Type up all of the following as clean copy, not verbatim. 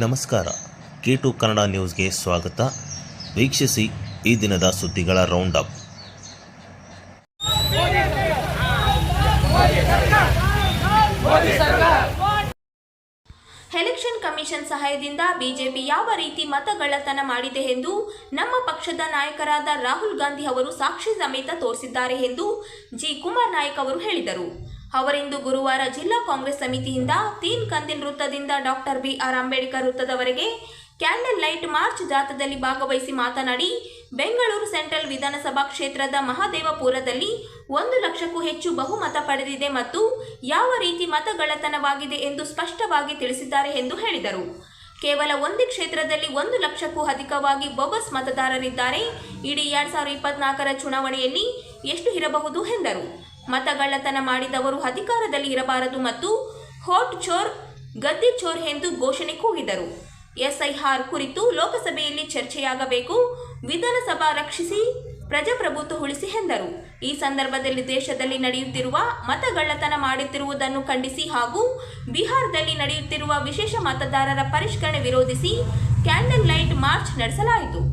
ನಮಸ್ಕಾರ. K2 ಕನ್ನಡ ನ್ಯೂಸ್ಗೆ ಸ್ವಾಗತ. ವೀಕ್ಷಿಸಿ ಈ ದಿನದ ಸುದ್ದಿಗಳ ರೌಂಡ್ ಅಪ್. ಎಲೆಕ್ಷನ್ ಕಮಿಷನ್ ಸಹಾಯದಿಂದ ಬಿಜೆಪಿ ಯಾವ ರೀತಿ ಮತಗಳ್ಳತನ ಮಾಡಿದೆ ಎಂದು ನಮ್ಮ ಪಕ್ಷದ ನಾಯಕರಾದ ರಾಹುಲ್ ಗಾಂಧಿ ಅವರು ಸಾಕ್ಷಿ ಸಮೇತ ತೋರಿಸಿದ್ದಾರೆ ಎಂದು ಜಿ ಕುಮಾರ್ ನಾಯಕ್ ಅವರು ಹೇಳಿದರು. ಅವರಿಂದು ಗುರುವಾರ ಜಿಲ್ಲಾ ಕಾಂಗ್ರೆಸ್ ಸಮಿತಿಯಿಂದ ತೀನ್ ಕಂದಿಲ್ ವೃತ್ತದಿಂದ ಡಾಕ್ಟರ್ BR ಅಂಬೇಡ್ಕರ್ ವೃತ್ತದವರೆಗೆ ಕ್ಯಾಂಡಲ್ ಲೈಟ್ ಮಾರ್ಚ್ ಜಾಥಾದಲ್ಲಿ ಭಾಗವಹಿಸಿ ಮಾತನಾಡಿ, ಬೆಂಗಳೂರು ಸೆಂಟ್ರಲ್ ವಿಧಾನಸಭಾ ಕ್ಷೇತ್ರದ ಮಹದೇವಪುರದಲ್ಲಿ 1 ಲಕ್ಷಕ್ಕೂ ಹೆಚ್ಚು ಬಹುಮತ ಪಡೆದಿದೆ ಮತ್ತು ಯಾವ ರೀತಿ ಮತಗಳ್ಳತನವಾಗಿದೆ ಎಂದು ಸ್ಪಷ್ಟವಾಗಿ ತಿಳಿಸಿದ್ದಾರೆ ಎಂದು ಹೇಳಿದರು. ಕೇವಲ ಒಂದೇ ಕ್ಷೇತ್ರದಲ್ಲಿ 1 ಲಕ್ಷಕ್ಕೂ ಅಧಿಕವಾಗಿ ಬೋಗಸ್ ಮತದಾರರಿದ್ದಾರೆ. ಇಡೀ 2024ರ ಚುನಾವಣೆಯಲ್ಲಿ ಎಷ್ಟು ಇರಬಹುದು ಎಂದರು. ಮತಗಳ್ಳತನ ಮಾಡಿದವರು ಅಧಿಕಾರದಲ್ಲಿ ಇರಬಾರದು ಮತ್ತು ಹೋಟ್ ಚೋರ್ ಗದ್ದಿ ಚೋರ್ ಎಂದು ಘೋಷಣೆ ಕೂಗಿದರು. SIR ಕುರಿತು ಲೋಕಸಭೆಯಲ್ಲಿ ಚರ್ಚೆಯಾಗಬೇಕು. ವಿಧಾನಸಭಾ ರಕ್ಷಿಸಿ, ಪ್ರಜಾಪ್ರಭುತ್ವ ಉಳಿಸಿ ಎಂದರು. ಈ ಸಂದರ್ಭದಲ್ಲಿ ದೇಶದಲ್ಲಿ ನಡೆಯುತ್ತಿರುವ ಮತಗಳ್ಳತನ ಮಾಡುತ್ತಿರುವುದನ್ನು ಖಂಡಿಸಿ ಹಾಗೂ ಬಿಹಾರದಲ್ಲಿ ನಡೆಯುತ್ತಿರುವ ವಿಶೇಷ ಮತದಾರರ ಪರಿಷ್ಕರಣೆ ವಿರೋಧಿಸಿ ಕ್ಯಾಂಡಲ್ ಲೈಟ್ ಮಾರ್ಚ್ ನಡೆಸಲಾಯಿತು.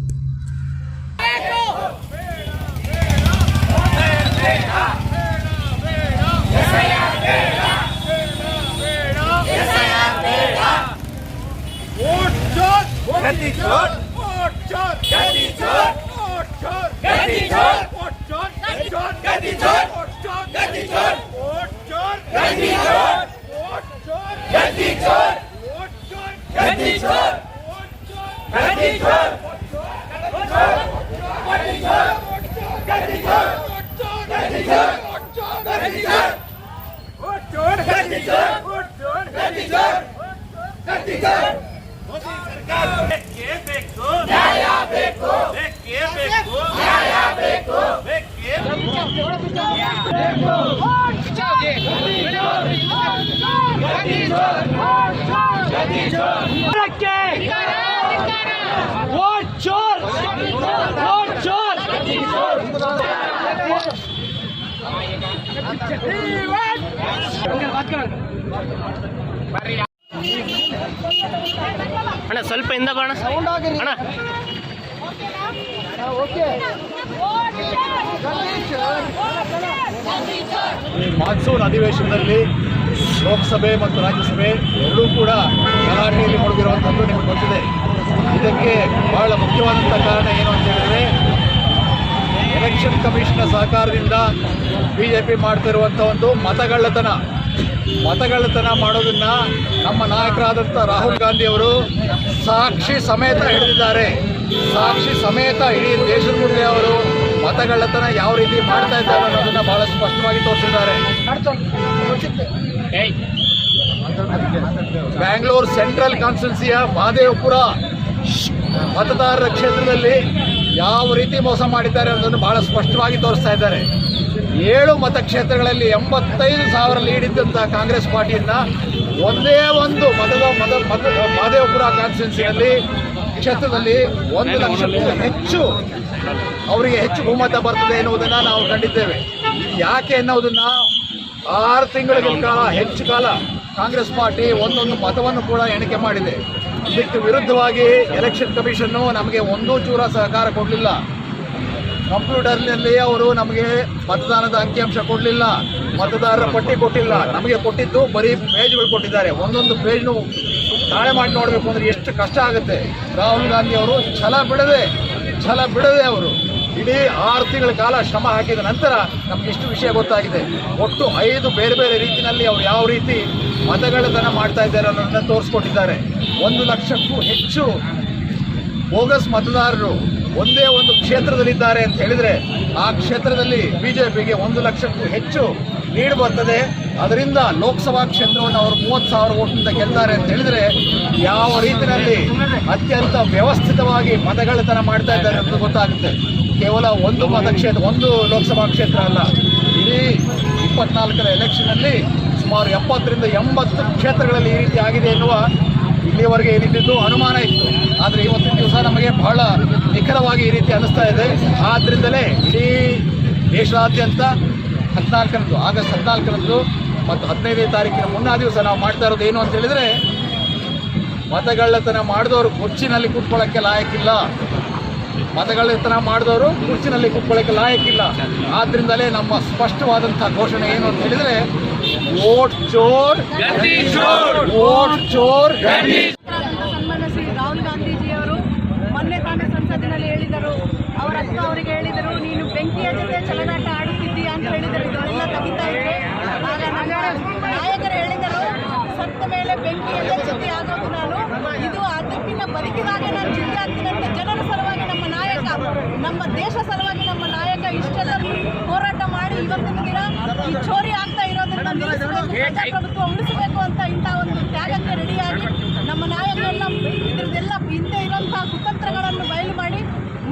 ಅಣ್ಣ ಸ್ವಲ್ಪ ಹಿಂದೆ ಬರೋಣ ಅಣ್ಣ. ಮಾನ್ಸೂನ್ ಅಧಿವೇಶನದಲ್ಲಿ ಲೋಕಸಭೆ ಮತ್ತು ರಾಜ್ಯಸಭೆ ಎರಡೂ ಕೂಡ ಗಲಾಟೆಯಲ್ಲಿ ಮುಳುಗಿರುವಂಥದ್ದು ನಿಮಗೆ ಗೊತ್ತಿದೆ. ಇದಕ್ಕೆ ಬಹಳ ಮುಖ್ಯವಾದಂಥ ಕಾರಣ ಏನು ಅಂತ ಹೇಳಿದರೆ, ಎಲೆಕ್ಷನ್ ಕಮಿಷನ್ನ ಸಹಕಾರದಿಂದ BJP ಮಾಡ್ತಿರುವಂಥ ಒಂದು ಮತಗಳ್ಳತನ ಮಾಡೋದನ್ನ ನಮ್ಮ ನಾಯಕರಾದಂಥ ರಾಹುಲ್ ಗಾಂಧಿ ಅವರು ಸಾಕ್ಷಿ ಸಮೇತ ಹಿಡಿದಿದ್ದಾರೆ. ಸಾಕ್ಷಿ ಸಮೇತ ಇಡೀ ದೇಶದ ಮುಂದೆ ಅವರು ಮತಗಳ್ಳತನ ಯಾವ ರೀತಿ ಮಾಡ್ತಾ ಇದ್ದಾರೆ ಅನ್ನೋದನ್ನ ಬಹಳ ಸ್ಪಷ್ಟವಾಗಿ ತೋರಿಸಿದ್ದಾರೆ. ಬ್ಯಾಂಗ್ಳೂರು ಸೆಂಟ್ರಲ್ ಕಾನ್ಸ್ಟಿಟ್ಯೂನ್ಸಿಯ ಮಹದೇವಪುರ ಮತದಾರರ ಕ್ಷೇತ್ರದಲ್ಲಿ ಯಾವ ರೀತಿ ಮೋಸ ಮಾಡಿದ್ದಾರೆ ಅನ್ನೋದನ್ನು ಬಹಳ ಸ್ಪಷ್ಟವಾಗಿ ತೋರಿಸ್ತಾ ಇದ್ದಾರೆ. 7 ಮತಕ್ಷೇತ್ರಗಳಲ್ಲಿ 85,000 ಲೀಡ್ ಇದ್ದಂಥ ಕಾಂಗ್ರೆಸ್ ಪಾರ್ಟಿಯಿಂದ ಒಂದೇ ಒಂದು ಮಹದೇವಪುರ ಕಾನ್ಸ್ಟಿಟ್ಯೂನ್ಸಿಯಲ್ಲಿ ಕ್ಷೇತ್ರದಲ್ಲಿ 1 ಲಕ್ಷಕ್ಕೂ ಹೆಚ್ಚು ಅವರಿಗೆ ಹೆಚ್ಚು ಬಹುಮತ ಬರ್ತದೆ ಎನ್ನುವುದನ್ನು ನಾವು ಕಂಡಿದ್ದೇವೆ. ಯಾಕೆ ಅನ್ನೋದನ್ನ 6 ತಿಂಗಳ ಹೆಚ್ಚು ಕಾಲ ಕಾಂಗ್ರೆಸ್ ಪಾರ್ಟಿ ಒಂದೊಂದು ಮತವನ್ನು ಕೂಡ ಎಣಿಕೆ ಮಾಡಿದೆ. ಇದಕ್ಕೆ ವಿರುದ್ಧವಾಗಿ ಎಲೆಕ್ಷನ್ ಕಮಿಷನ್ನು ನಮಗೆ ಒಂದೂ ಚೂರ ಸಹಕಾರ ಕೊಡಲಿಲ್ಲ. ಕಂಪ್ಯೂಟರ್ನಲ್ಲಿ ಅವರು ನಮಗೆ ಮತದಾನದ ಅಂಕಿಅಂಶ ಕೊಡಲಿಲ್ಲ, ಮತದಾರರ ಪಟ್ಟಿ ಕೊಟ್ಟಿಲ್ಲ. ನಮಗೆ ಕೊಟ್ಟಿದ್ದು ಬರೀ ಪೇಜ್ಗಳು ಕೊಟ್ಟಿದ್ದಾರೆ. ಒಂದೊಂದು ಪೇಜ್ನು ತಾಳೆ ಮಾಡಿ ನೋಡಬೇಕು ಅಂದರೆ ಎಷ್ಟು ಕಷ್ಟ ಆಗುತ್ತೆ. ರಾಹುಲ್ ಗಾಂಧಿ ಅವರು ಛಲ ಬಿಡದೆ ಅವರು ಇಡೀ 6 ತಿಂಗಳ ಕಾಲ ಶ್ರಮ ಹಾಕಿದ ನಂತರ ನಮ್ಗೆ ಇಷ್ಟು ವಿಷಯ ಗೊತ್ತಾಗಿದೆ. ಒಟ್ಟು 5 ಬೇರೆ ಬೇರೆ ರೀತಿಯಲ್ಲಿ ಅವರು ಯಾವ ರೀತಿ ಮತಗಳ್ಳತನ ಮಾಡ್ತಾ ಇದ್ದಾರೆ ಅನ್ನೋದನ್ನ ತೋರಿಸ್ಕೊಟ್ಟಿದ್ದಾರೆ. 1 ಲಕ್ಷಕ್ಕೂ ಹೆಚ್ಚು ಬೋಗಸ್ ಮತದಾರರು ಒಂದೇ ಒಂದು ಕ್ಷೇತ್ರದಲ್ಲಿದ್ದಾರೆ ಅಂತ ಹೇಳಿದರೆ, ಆ ಕ್ಷೇತ್ರದಲ್ಲಿ BJPಗೆ 1 ಲಕ್ಷಕ್ಕೂ ಹೆಚ್ಚು ಲೀಡ್ ಬರ್ತದೆ. ಅದರಿಂದ ಲೋಕಸಭಾ ಕ್ಷೇತ್ರವನ್ನು ಅವರು 30,000 ಓಟ್ನಿಂದ ಗೆಲ್ತಾರೆ ಅಂತ ಹೇಳಿದರೆ ಯಾವ ರೀತಿಯಲ್ಲಿ ಅತ್ಯಂತ ವ್ಯವಸ್ಥಿತವಾಗಿ ಮತಗಳ್ಳತನ ಮಾಡ್ತಾ ಇದ್ದಾರೆ ಅಂತ ಗೊತ್ತಾಗುತ್ತೆ. ಕೇವಲ ಒಂದು ಲೋಕಸಭಾ ಕ್ಷೇತ್ರ ಅಲ್ಲ, ಇಡೀ 24ರ ಎಲೆಕ್ಷನ್ನಲ್ಲಿ ಸುಮಾರು 70ರಿಂದ 80 ಕ್ಷೇತ್ರಗಳಲ್ಲಿ ಈ ರೀತಿ ಆಗಿದೆ ಎನ್ನುವ ಇಲ್ಲಿಯವರೆಗೆ ಏನಿದ್ದು ಅನುಮಾನ ಇತ್ತು. ಆದರೆ ಇವತ್ತಿನ ದಿವಸ ನಮಗೆ ಬಹಳ ನಿಖರವಾಗಿ ಈ ರೀತಿ ಅನ್ನಿಸ್ತಾ ಇದೆ. ಆದ್ದರಿಂದಲೇ ಇಡೀ ದೇಶಾದ್ಯಂತ ಆಗಸ್ಟ್ 14ರಂದು ಮತ್ತು 15ನೇ ತಾರೀಕಿನ ಮುನ್ನಾ ದಿವಸ ನಾವು ಮಾಡ್ತಾ ಇರೋದು ಏನು ಅಂತ ಹೇಳಿದರೆ, ಮತಗಳ್ಳತನ ಮಾಡಿದವರು ಕುರ್ಚಿನಲ್ಲಿ ಕೂತ್ಕೊಳ್ಳೋಕ್ಕೆ ಲಾಯಕ್ಕಿಲ್ಲ. ಮತಗಳ್ಳತನ ಮಾಡಿದವರು ಕುರ್ಚಿನಲ್ಲಿ ಕೂತ್ಕೊಳ್ಳೋಕ್ಕೆ ಲಾಯಕ್ಕಿಲ್ಲ. ಆದ್ರಿಂದಲೇ ನಮ್ಮ ಸ್ಪಷ್ಟವಾದಂತಹ ಘೋಷಣೆ ಏನು ಅಂತ ಹೇಳಿದ್ರೆ, ವೋಟ್ ಚೋರ್ ವೋಟ್ ಚೋರ್. ಸನ್ಮಾನ್ಯ ಶ್ರೀ ರಾಹುಲ್ ಗಾಂಧೀಜಿಯವರು ಮೊನ್ನೆ ತಾನೇ ಸಂಸತ್ತಿನಲ್ಲಿ ಹೇಳಿದರು, ಅವರ ಅಕ್ಕ ಅವರಿಗೆ ಹೇಳಿದರು, ನೀನು ಬೆಂಕಿಯ ಜೊತೆ ಚೆಲಗಾಟ ಆಡುತ್ತಿದ್ದೀಯಾ ಅಂತ ಹೇಳಿದರು. ಇದೆಲ್ಲ ತೆಗಿತಾ ಇದೆ. ಆಗ ನಮ್ಮ ನಾಯಕರು ಹೇಳಿದರು, ಸತ್ತ ಮೇಲೆ ಬೆಂಕಿಯಲ್ಲೇ ಚಿತೆ ಆಗೋದು ನಾನು, ಇದು ಅದಕ್ಕಿಂತ ಬದುಕಿದಾಗ ನಾನು ಚಿತೆ ಆಗ್ತೀನಿ ಅಂತ ಜನರ ಸಲುವಾಗಿ ನಮ್ಮ ನಾಯಕ, ನಮ್ಮ ದೇಶ ಸಲುವಾಗಿ ನಮ್ಮ ನಾಯಕ ಇಷ್ಟೆಲ್ಲ ಹೋರಾಟ ಮಾಡಿ ಇವತ್ತಿನ ದಿನ ಈ ಚೋರಿ ಆಗ್ತಾ ಇರೋದನ್ನ ನಿಲ್ಲಿಸಬೇಕು, ಪ್ರಜಾಪ್ರಭುತ್ವ ಉಳಿಸಬೇಕು ಅಂತ ಇಂಥ ಒಂದು ತ್ಯಾಗಕ್ಕೆ ರೆಡಿಯಾಗಿ ನಮ್ಮ ನಾಯಕರೆಲ್ಲ ಇದ್ರದ್ದೆಲ್ಲ ಹಿಂದೆ ಇರುವಂತಹ ಕುತಂತ್ರಗಳನ್ನು ಬಯಲು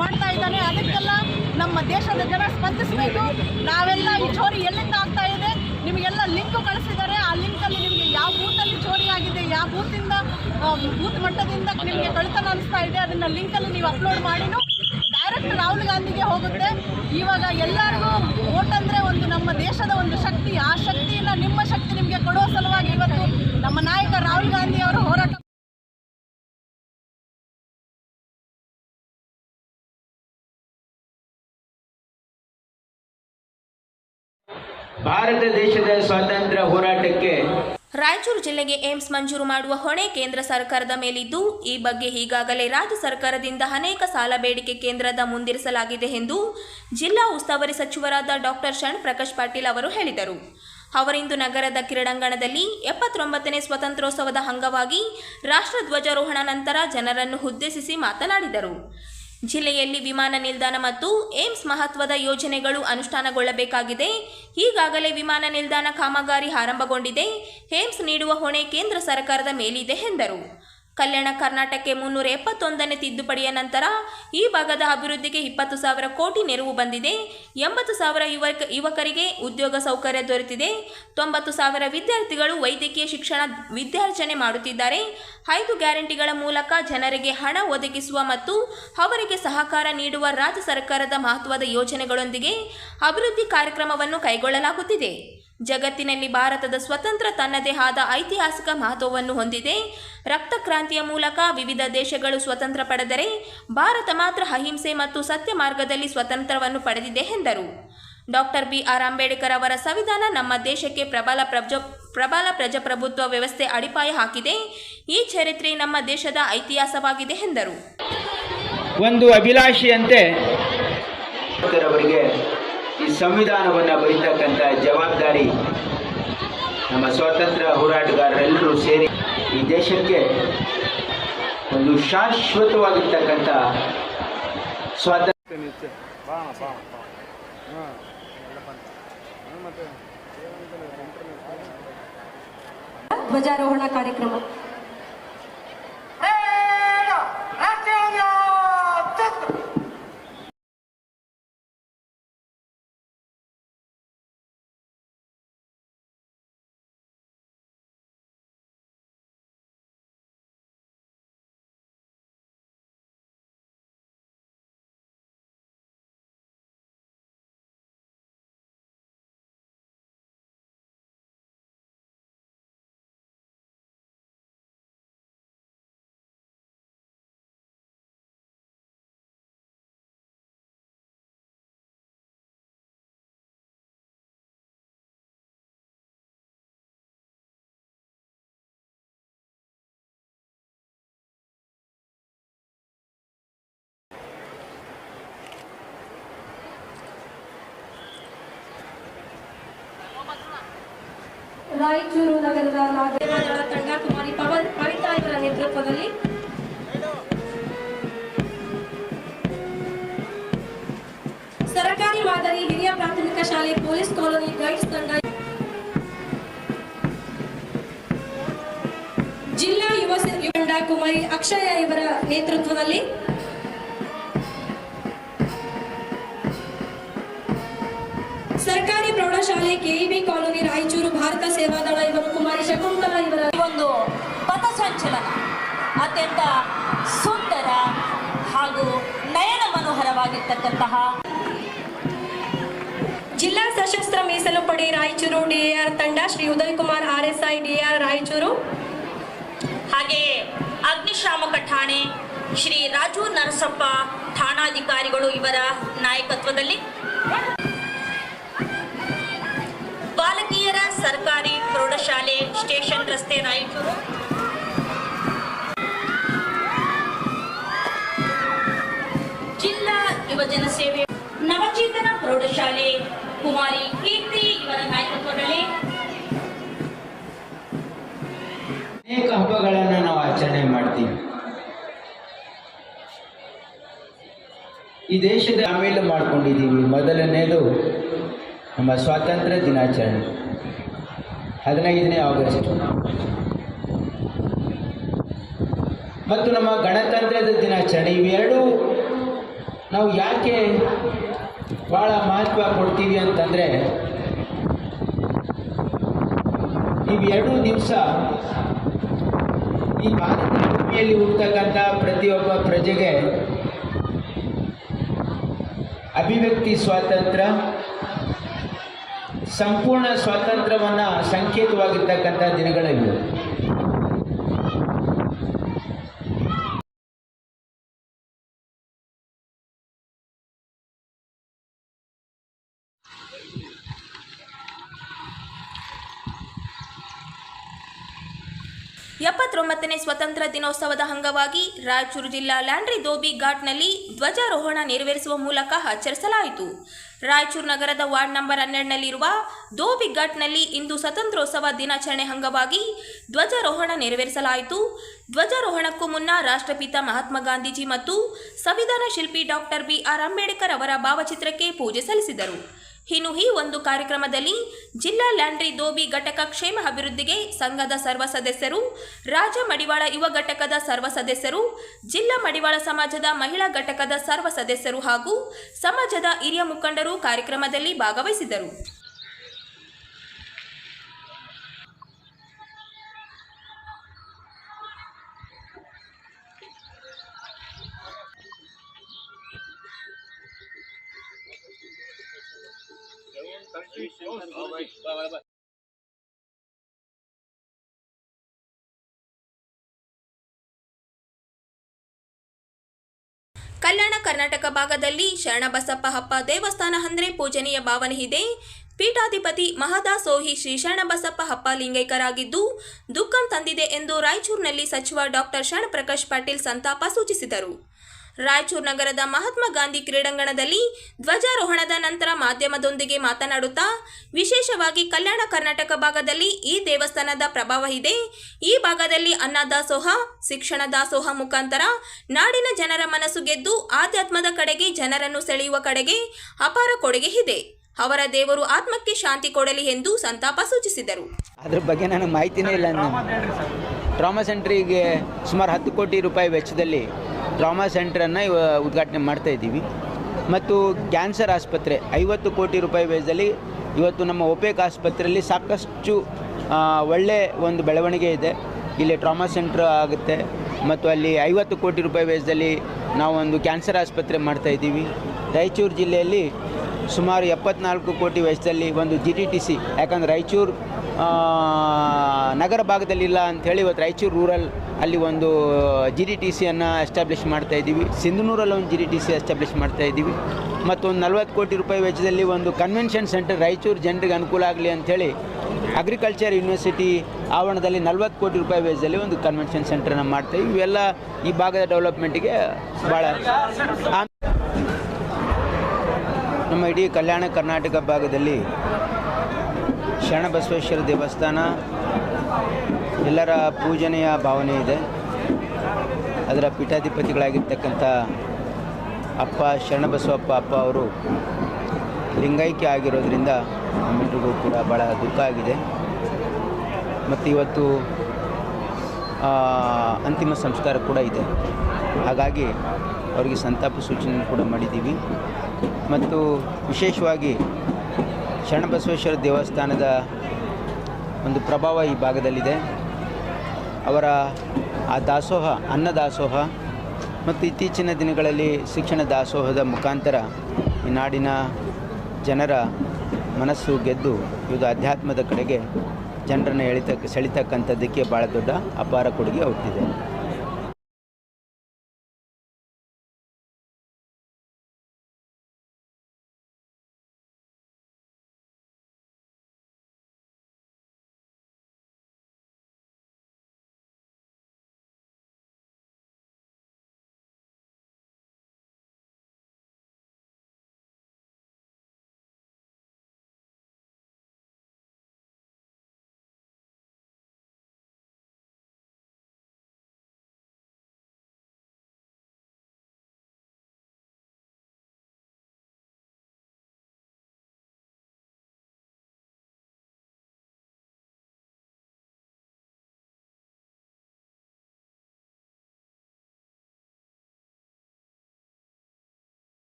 ಮಾಡ್ತಾ ಇದ್ದಾನೆ. ಅದಕ್ಕೆಲ್ಲ ನಮ್ಮ ದೇಶದ ಜನ ಸ್ಪಂದಿಸಬೇಕು. ನಾವೆಲ್ಲ ಈ ಚೋರಿ ಎಲ್ಲಿಂದ ಆಗ್ತಾ ಇದೆ, ನಿಮಗೆಲ್ಲ ಲಿಂಕ್ ಕಳಿಸಿದ್ದಾರೆ. ಆ ಲಿಂಕಲ್ಲಿ ನಿಮಗೆ ಯಾವ ಬೂತಲ್ಲಿ ಚೋರಿ ಆಗಿದೆ, ಯಾವ ಬೂತಿಂದ ಬೂತ್ ಮಟ್ಟದಿಂದ ನಿಮಗೆ ಕಳ್ತನ ಅನಿಸ್ತಾ ಇದೆ, ಅದನ್ನ ಲಿಂಕಲ್ಲಿ ನೀವು ಅಪ್ಲೋಡ್ ಮಾಡಿನೂ ಡೈರೆಕ್ಟ್ ರಾಹುಲ್ ಗಾಂಧಿಗೆ ಹೋಗುತ್ತೆ. ಇವಾಗ ಎಲ್ಲರಿಗೂ ವೋಟ್ ಅಂದರೆ ಒಂದು ನಮ್ಮ ದೇಶದ ಒಂದು ಶಕ್ತಿ. ಆ ಶಕ್ತಿಯನ್ನು ನಿಮ್ಮ ಶಕ್ತಿ ನಿಮಗೆ ಕೊಡುವ ಸಲುವಾಗಿ ಇವತ್ತು ನಮ್ಮ ನಾಯಕ ರಾಹುಲ್ ಗಾಂಧಿ ಅವರು ಹೋರಾಟ. ಭಾರತ ದೇಶದ ಸ್ವಾತಂತ್ರ್ಯ ಹೋರಾಟಕ್ಕೆ ರಾಯಚೂರು ಜಿಲ್ಲೆಗೆ ಏಮ್ಸ್ ಮಂಜೂರು ಮಾಡುವ ಹೊಣೆ ಕೇಂದ್ರ ಸರ್ಕಾರದ ಮೇಲಿದ್ದು, ಈ ಬಗ್ಗೆ ಈಗಾಗಲೇ ರಾಜ್ಯ ಸರ್ಕಾರದಿಂದ ಅನೇಕ ಸಾಲ ಬೇಡಿಕೆ ಕೇಂದ್ರದ ಮುಂದಿರಿಸಲಾಗಿದೆ ಎಂದು ಜಿಲ್ಲಾ ಉಸ್ತುವಾರಿ ಸಚಿವರಾದ ಡಾಕ್ಟರ್ ಶರಣಪ್ರಕಾಶ್ ಪಾಟೀಲ್ ಅವರು ಹೇಳಿದರು. ಅವರಿಂದು ನಗರದ ಕ್ರೀಡಾಂಗಣದಲ್ಲಿ 79ನೇ ಸ್ವಾತಂತ್ರ್ಯೋತ್ಸವದ ಅಂಗವಾಗಿ ರಾಷ್ಟ್ರಧ್ವಜಾರೋಹಣ ನಂತರ ಜನರನ್ನು ಉದ್ದೇಶಿಸಿ ಮಾತನಾಡಿದರು. ಜಿಲ್ಲೆಯಲ್ಲಿ ವಿಮಾನ ನಿಲ್ದಾಣ ಮತ್ತು ಏಮ್ಸ್ ಮಹತ್ವದ ಯೋಜನೆಗಳು ಅನುಷ್ಠಾನಗೊಳ್ಳಬೇಕಾಗಿದೆ. ಈಗಾಗಲೇ ವಿಮಾನ ನಿಲ್ದಾಣ ಕಾಮಗಾರಿ ಆರಂಭಗೊಂಡಿದೆ. ಏಮ್ಸ್ ನೀಡುವ ಹೊಣೆ ಕೇಂದ್ರ ಸರ್ಕಾರದ ಮೇಲಿದೆ ಎಂದರು. ಕಲ್ಯಾಣ ಕರ್ನಾಟಕಕ್ಕೆ 371ನೇ ತಿದ್ದುಪಡಿಯ ನಂತರ ಈ ಭಾಗದ ಅಭಿವೃದ್ಧಿಗೆ 20,000 ಕೋಟಿ ನೆರವು ಬಂದಿದೆ. 80,000 ಯುವಕರಿಗೆ ಉದ್ಯೋಗ ಸೌಕರ್ಯ ದೊರೆತಿದೆ. 90,000 ವಿದ್ಯಾರ್ಥಿಗಳು ವೈದ್ಯಕೀಯ ಶಿಕ್ಷಣ ವಿದ್ಯಾರ್ಜನೆ ಮಾಡುತ್ತಿದ್ದಾರೆ. 5 ಗ್ಯಾರಂಟಿಗಳ ಮೂಲಕ ಜನರಿಗೆ ಹಣ ಒದಗಿಸುವ ಮತ್ತು ಅವರಿಗೆ ಸಹಕಾರ ನೀಡುವ ರಾಜ್ಯ ಸರ್ಕಾರದ ಮಹತ್ವದ ಯೋಜನೆಗಳೊಂದಿಗೆ ಅಭಿವೃದ್ಧಿ ಕಾರ್ಯಕ್ರಮವನ್ನು ಕೈಗೊಳ್ಳಲಾಗುತ್ತಿದೆ. ಜಗತ್ತಿನಲ್ಲಿ ಭಾರತದ ಸ್ವಾತಂತ್ರ್ಯ ತನ್ನದೇ ಆದ ಐತಿಹಾಸಿಕ ಮಹತ್ವವನ್ನು ಹೊಂದಿದೆ. ರಕ್ತ ಕ್ರಾಂತಿಯ ಮೂಲಕ ವಿವಿಧ ದೇಶಗಳು ಸ್ವತಂತ್ರ ಪಡೆದರೆ ಭಾರತ ಮಾತ್ರ ಅಹಿಂಸೆ ಮತ್ತು ಸತ್ಯ ಮಾರ್ಗದಲ್ಲಿ ಸ್ವಾತಂತ್ರ್ಯವನ್ನು ಪಡೆದಿದೆ ಎಂದರು. ಡಾಕ್ಟರ್ BR ಅಂಬೇಡ್ಕರ್ ಅವರ ಸಂವಿಧಾನ ನಮ್ಮ ದೇಶಕ್ಕೆ ಪ್ರಬಲ ಪ್ರಜಾಪ್ರಭುತ್ವ ವ್ಯವಸ್ಥೆ ಅಡಿಪಾಯ ಹಾಕಿದೆ. ಈ ಚರಿತ್ರೆ ನಮ್ಮ ದೇಶದ ಇತಿಹಾಸವಾಗಿದೆ ಎಂದರು. ಒಂದು ಅಭಿಲಾಷೆಯಂತೆ ಅವರಿಗೆ ಈ ಸಂವಿಧಾನವನ್ನು ಬರೀತಕ್ಕಂಥ ಜವಾಬ್ದಾರಿ ನಮ್ಮ ಸ್ವಾತಂತ್ರ್ಯ ಹೋರಾಟಗಾರರೆಲ್ಲರೂ ಸೇರಿ ಈ ದೇಶಕ್ಕೆ ಒಂದು ಶಾಶ್ವತವಾಗಿರ್ತಕ್ಕಂಥ ಸ್ವಾತಂತ್ರ್ಯ ಧ್ವಜಾರೋಹಣ ಕಾರ್ಯಕ್ರಮ ರಾಯಚೂರು ನಗರದ ನಾಗರಿಕರ ತಂಡ ಕುಮಾರಿ ಪವಿತ್ರ ಇವರ ನೇತೃತ್ವದಲ್ಲಿ ಸರ್ಕಾರಿ ಮಾದರಿ ಹಿರಿಯ ಪ್ರಾಥಮಿಕ ಶಾಲೆ ಪೊಲೀಸ್ ಕಾಲೋನಿ ಗೈಡ್ಸ್ ತಂಡ, ಜಿಲ್ಲಾ ಯುವ ತಂಡ ಕುಮಾರಿ ಅಕ್ಷಯ ಇವರ ನೇತೃತ್ವದಲ್ಲಿ ಸರ್ಕಾರಿ ಪ್ರೌಢಶಾಲೆ KEB ಕಾಲೋನಿ ರಾಯಚೂರು ಭಾರತ ಸೇವಾದಳ ಇವರು ಕುಮಾರಿ ಶಕುಂತಲಾ ಇವರ ಒಂದು ಪಥಸಂಚಲನ ಅತ್ಯಂತ ಸುಂದರ ಹಾಗೂ ನಯನ ಮನೋಹರವಾಗಿರ್ತಕ್ಕಂತಹ ಜಿಲ್ಲಾ ಸಶಸ್ತ್ರ ಮೀಸಲು ಪಡೆ ರಾಯಚೂರು DAR ತಂಡ ಶ್ರೀ ಉದಯ್ ಕುಮಾರ್ RSI DAR ರಾಯಚೂರು, ಹಾಗೆಯೇ ಅಗ್ನಿಶಾಮಕ ಠಾಣೆ ಶ್ರೀ ರಾಜು ನರಸಪ್ಪ ಠಾಣಾಧಿಕಾರಿಗಳು ಇವರ ನಾಯಕತ್ವದಲ್ಲಿ ಬಾಲಕಿಯರ ಸರ್ಕಾರಿ ಪ್ರೌಢಶಾಲೆ ಸ್ಟೇಷನ್ ರಸ್ತೆ ರಾಯಚೂರು, ಜಿಲ್ಲಾ ಯುವಜನ ಸೇವೆ ನವಚೇತನ ಪ್ರೌಢಶಾಲೆ ಕುಮಾರಿ ಕೀರ್ತಿ ಇವರ ನಾಯಕತ್ವದಲ್ಲಿ ಅನೇಕ ಹಬ್ಬಗಳನ್ನು ನಾವು ಆಚರಣೆ ಮಾಡ್ತೀವಿ. ಈ ದೇಶದ ಆಮೇಲೆ ಮಾಡ್ಕೊಂಡಿದ್ದೀವಿ. ಮೊದಲನೇದು ನಮ್ಮ ಸ್ವಾತಂತ್ರ್ಯ ದಿನಾಚರಣೆ 15ನೇ ಆಗಸ್ಟ್ ಮತ್ತು ನಮ್ಮ ಗಣತಂತ್ರದ ದಿನಾಚರಣೆ. ಇವೆರಡೂ ನಾವು ಯಾಕೆ ಭಾಳ ಮಹತ್ವ ಕೊಡ್ತೀವಿ ಅಂತಂದರೆ, ಇವೆರಡೂ ದಿವಸ ಈ ಭಾರತ ಭೂಮಿಯಲ್ಲಿ ಹುಟ್ಟತಕ್ಕಂಥ ಪ್ರತಿಯೊಬ್ಬ ಪ್ರಜೆಗೆ ಅಭಿವ್ಯಕ್ತಿ ಸ್ವಾತಂತ್ರ್ಯ, ಸಂಪೂರ್ಣ ಸ್ವಾತಂತ್ರ್ಯವನ್ನು ಸಂಕೇತವಾಗಿರ್ತಕ್ಕಂಥ ದಿನಗಳಿವೆ. ಎಪ್ಪತ್ತೊಂಬತ್ತನೇ ಸ್ವತಂತ್ರ ದಿನೋತ್ಸವದ ಅಂಗವಾಗಿ ರಾಯಚೂರು ಜಿಲ್ಲಾ ಲ್ಯಾಂಡ್ರಿ ಧೋಬಿ ಘಾಟ್ನಲ್ಲಿ ಧ್ವಜಾರೋಹಣ ನೆರವೇರಿಸುವ ಮೂಲಕ ಆಚರಿಸಲಾಯಿತು. ರಾಯಚೂರು ನಗರದ ವಾರ್ಡ್ ನಂಬರ್ 12ನಲ್ಲಿರುವ ಧೋಬಿ ಘಾಟ್ನಲ್ಲಿ ಇಂದು ಸ್ವತಂತ್ರೋತ್ಸವ ದಿನಾಚರಣೆ ಅಂಗವಾಗಿ ಧ್ವಜಾರೋಹಣ ನೆರವೇರಿಸಲಾಯಿತು. ಧ್ವಜಾರೋಹಣಕ್ಕೂ ಮುನ್ನ ರಾಷ್ಟ್ರಪಿತ ಮಹಾತ್ಮ ಗಾಂಧೀಜಿ ಮತ್ತು ಸಂವಿಧಾನ ಶಿಲ್ಪಿ ಡಾಕ್ಟರ್ BR ಅಂಬೇಡ್ಕರ್ ಅವರ ಭಾವಚಿತ್ರಕ್ಕೆ ಪೂಜೆ ಸಲ್ಲಿಸಿದರು. ಇನ್ನು ಈ ಒಂದು ಕಾರ್ಯಕ್ರಮದಲ್ಲಿ ಜಿಲ್ಲಾ ಲ್ಯಾಂಡ್ರಿ ಧೋಬಿ ಘಟಕ ಕ್ಷೇಮ ಅಭಿವೃದ್ಧಿಗೆ ಸಂಘದ ಸರ್ವ ಸದಸ್ಯರು, ರಾಜ ಮಡಿವಾಳ ಯುವ ಘಟಕದ ಸರ್ವ ಸದಸ್ಯರು, ಜಿಲ್ಲಾ ಮಡಿವಾಳ ಸಮಾಜದ ಮಹಿಳಾ ಘಟಕದ ಸರ್ವ ಸದಸ್ಯರು ಹಾಗೂ ಸಮಾಜದ ಹಿರಿಯ ಮುಖಂಡರು ಕಾರ್ಯಕ್ರಮದಲ್ಲಿ ಭಾಗವಹಿಸಿದರು. ಕಲ್ಯಾಣ ಕರ್ನಾಟಕ ಭಾಗದಲ್ಲಿ ಶರಣಬಸಪ್ಪ ಅಪ್ಪ ದೇವಸ್ಥಾನ ಅಂದ್ರೆ ಪೂಜನೀಯ ಭಾವನೆ ಇದೆ. ಪೀಠಾಧಿಪತಿ ಮಹದಾಸೋಹಿ ಶ್ರೀ ಶರಣಬಸಪ್ಪ ಅಪ್ಪ ಲಿಂಗೈಕ್ಯರಾಗಿದ್ದು ದುಃಖಂ ತಂದಿದೆ ಎಂದು ರಾಯಚೂರಿನಲ್ಲಿ ಸಚಿವ ಡಾಕ್ಟರ್ ಶರಣಪ್ರಕಾಶ್ ಪಾಟೀಲ್ ಸಂತಾಪ ಸೂಚಿಸಿದರು. ರಾಯಚೂರು ನಗರದ ಮಹಾತ್ಮ ಗಾಂಧಿ ಕ್ರೀಡಾಂಗಣದಲ್ಲಿ ಧ್ವಜಾರೋಹಣದ ನಂತರ ಮಾಧ್ಯಮದೊಂದಿಗೆ ಮಾತನಾಡುತ್ತಾ, ವಿಶೇಷವಾಗಿ ಕಲ್ಯಾಣ ಕರ್ನಾಟಕ ಭಾಗದಲ್ಲಿ ಈ ದೇವಸ್ಥಾನದ ಪ್ರಭಾವ ಇದೆ. ಈ ಭಾಗದಲ್ಲಿ ಅನ್ನದಾಸೋಹ, ಶಿಕ್ಷಣ ದಾಸೋಹ ಮುಖಾಂತರ ನಾಡಿನ ಜನರ ಮನಸ್ಸು ಗೆದ್ದು ಆಧ್ಯಾತ್ಮದ ಕಡೆಗೆ ಜನರನ್ನು ಸೆಳೆಯುವ ಕಡೆಗೆ ಅಪಾರ ಕೊಡುಗೆ ಇದೆ. ಅವರ ದೇವರು ಆತ್ಮಕ್ಕೆ ಶಾಂತಿ ಕೊಡಲಿ ಎಂದು ಸಂತಾಪ ಸೂಚಿಸಿದರು. ಅದ್ರ ಬಗ್ಗೆ ನನಗೆ ಮಾಹಿತಿನೇ ಇಲ್ಲ. ಟ್ರಾಮಾ ಸೆಂಟ್ರಿಗೆ ಸುಮಾರು 10 ಕೋಟಿ ರೂಪಾಯಿ ವೆಚ್ಚದಲ್ಲಿ ಟ್ರಾಮಾ ಸೆಂಟ್ರನ್ನು ಉದ್ಘಾಟನೆ ಮಾಡ್ತಾ ಇದ್ದೀವಿ. ಮತ್ತು ಕ್ಯಾನ್ಸರ್ ಆಸ್ಪತ್ರೆ 50 ಕೋಟಿ ರೂಪಾಯಿ ವೆಚ್ಚದಲ್ಲಿ ಇವತ್ತು ನಮ್ಮ ಒಪೇಕ್ ಆಸ್ಪತ್ರೆಯಲ್ಲಿ ಸಾಕಷ್ಟು ಒಳ್ಳೆ ಒಂದು ಬೆಳವಣಿಗೆ ಇದೆ. ಇಲ್ಲಿ ಟ್ರಾಮಾ ಸೆಂಟ್ರ್ ಆಗುತ್ತೆ ಮತ್ತು ಅಲ್ಲಿ 50 ಕೋಟಿ ರೂಪಾಯಿ ವೆಚ್ಚದಲ್ಲಿ ನಾವು ಒಂದು ಕ್ಯಾನ್ಸರ್ ಆಸ್ಪತ್ರೆ ಮಾಡ್ತಾಯಿದ್ದೀವಿ. ರಾಯಚೂರು ಜಿಲ್ಲೆಯಲ್ಲಿ ಸುಮಾರು 74 ಕೋಟಿ ವೆಚ್ಚದಲ್ಲಿ ಒಂದು GTTC, ಯಾಕಂದರೆ ರಾಯಚೂರು ನಗರ ಭಾಗದಲ್ಲಿಲ್ಲ ಅಂಥೇಳಿ ಇವತ್ತು ರಾಯಚೂರು ರೂರಲ್ ಅಲ್ಲಿ ಒಂದು GTTCಯನ್ನು ಎಸ್ಟಾಬ್ಲಿಷ್ ಮಾಡ್ತಾಯಿದ್ದೀವಿ. ಸಿಂಧನೂರಲ್ಲಿ ಒಂದು GTTC ಎಸ್ಟಾಬ್ಲಿಷ್ ಮಾಡ್ತಾಯಿದ್ದೀವಿ. ಮತ್ತು ಒಂದು 40 ಕೋಟಿ ರೂಪಾಯಿ ವೆಚ್ಚದಲ್ಲಿ ಒಂದು ಕನ್ವೆನ್ಷನ್ ಸೆಂಟರ್ ರಾಯಚೂರು ಜನರಿಗೆ ಅನುಕೂಲ ಆಗಲಿ ಅಂಥೇಳಿ ಅಗ್ರಿಕಲ್ಚರ್ ಯೂನಿವರ್ಸಿಟಿ ಆವರಣದಲ್ಲಿ 40 ಕೋಟಿ ರೂಪಾಯಿ ವೆಚ್ಚದಲ್ಲಿ ಒಂದು ಕನ್ವೆನ್ಷನ್ ಸೆಂಟರನ್ನು ಮಾಡ್ತಾಯಿದ್ದೀವಿ. ಇವೆಲ್ಲ ಈ ಭಾಗದ ಡೆವಲಪ್ಮೆಂಟಿಗೆ ಭಾಳ. ನಮ್ಮ ಇಡೀ ಕಲ್ಯಾಣ ಕರ್ನಾಟಕ ಭಾಗದಲ್ಲಿ ಶರಣಬಸವೇಶ್ವರ ದೇವಸ್ಥಾನ ಎಲ್ಲರ ಪೂಜನೆಯ ಭಾವನೆ ಇದೆ. ಅದರ ಪೀಠಾಧಿಪತಿಗಳಾಗಿರ್ತಕ್ಕಂಥ ಅಪ್ಪ ಶರಣಬಸವಪ್ಪ ಅಪ್ಪ ಅವರು ಲಿಂಗೈಕ್ಯ ಆಗಿರೋದ್ರಿಂದ ನಮ್ಮೆಲ್ಲರಿಗೂ ಕೂಡ ಭಾಳ ದುಃಖ ಆಗಿದೆ. ಮತ್ತು ಇವತ್ತು ಅಂತಿಮ ಸಂಸ್ಕಾರ ಕೂಡ ಇದೆ. ಹಾಗಾಗಿ ಅವರಿಗೆ ಸಂತಾಪ ಸೂಚನೆ ಕೂಡ ಮಾಡಿದ್ದೀವಿ. ಮತ್ತು ವಿಶೇಷವಾಗಿ ಶರಣಬಸವೇಶ್ವರ ದೇವಸ್ಥಾನದ ಒಂದು ಪ್ರಭಾವ ಈ ಭಾಗದಲ್ಲಿದೆ. ಅವರ ಆ ದಾಸೋಹ, ಅನ್ನದಾಸೋಹ ಮತ್ತು ಇತ್ತೀಚಿನ ದಿನಗಳಲ್ಲಿ ಶಿಕ್ಷಣ ದಾಸೋಹದ ಮುಖಾಂತರ ಈ ನಾಡಿನ ಜನರ ಮನಸ್ಸು ಗೆದ್ದು ಇದು ಅಧ್ಯಾತ್ಮದ ಕಡೆಗೆ ಜನರನ್ನು ಸೆಳಿತಕ್ಕಂಥದ್ದಕ್ಕೆ ಭಾಳ ದೊಡ್ಡ ಅಪಾರ ಕೊಡುಗೆ ಹುಟ್ಟಿದೆ.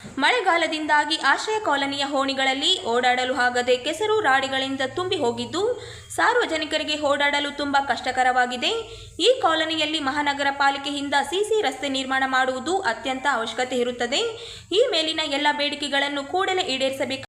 ಮಳೆಗಾಲದಿಂದಾಗಿ ಆಶ್ರಯ ಕಾಲನಿಯ ಹೋಣಿಗಳಲ್ಲಿ ಓಡಾಡಲು ಆಗದೆ ಕೆಸರು ರಾಡಿಗಳಿಂದ ತುಂಬಿ ಹೋಗಿದ್ದು ಸಾರ್ವಜನಿಕರಿಗೆ ಓಡಾಡಲು ತುಂಬಾ ಕಷ್ಟಕರವಾಗಿದೆ. ಈ ಕಾಲನಿಯಲ್ಲಿ ಮಹಾನಗರ ಪಾಲಿಕೆಯಿಂದ ಸಿಸಿ ರಸ್ತೆ ನಿರ್ಮಾಣ ಮಾಡುವುದು ಅತ್ಯಂತ ಅವಶ್ಯಕತೆ ಇರುತ್ತದೆ. ಈ ಮೇಲಿನ ಎಲ್ಲ ಬೇಡಿಕೆಗಳನ್ನು ಕೂಡಲೇ ಈಡೇರಿಸಬೇಕು.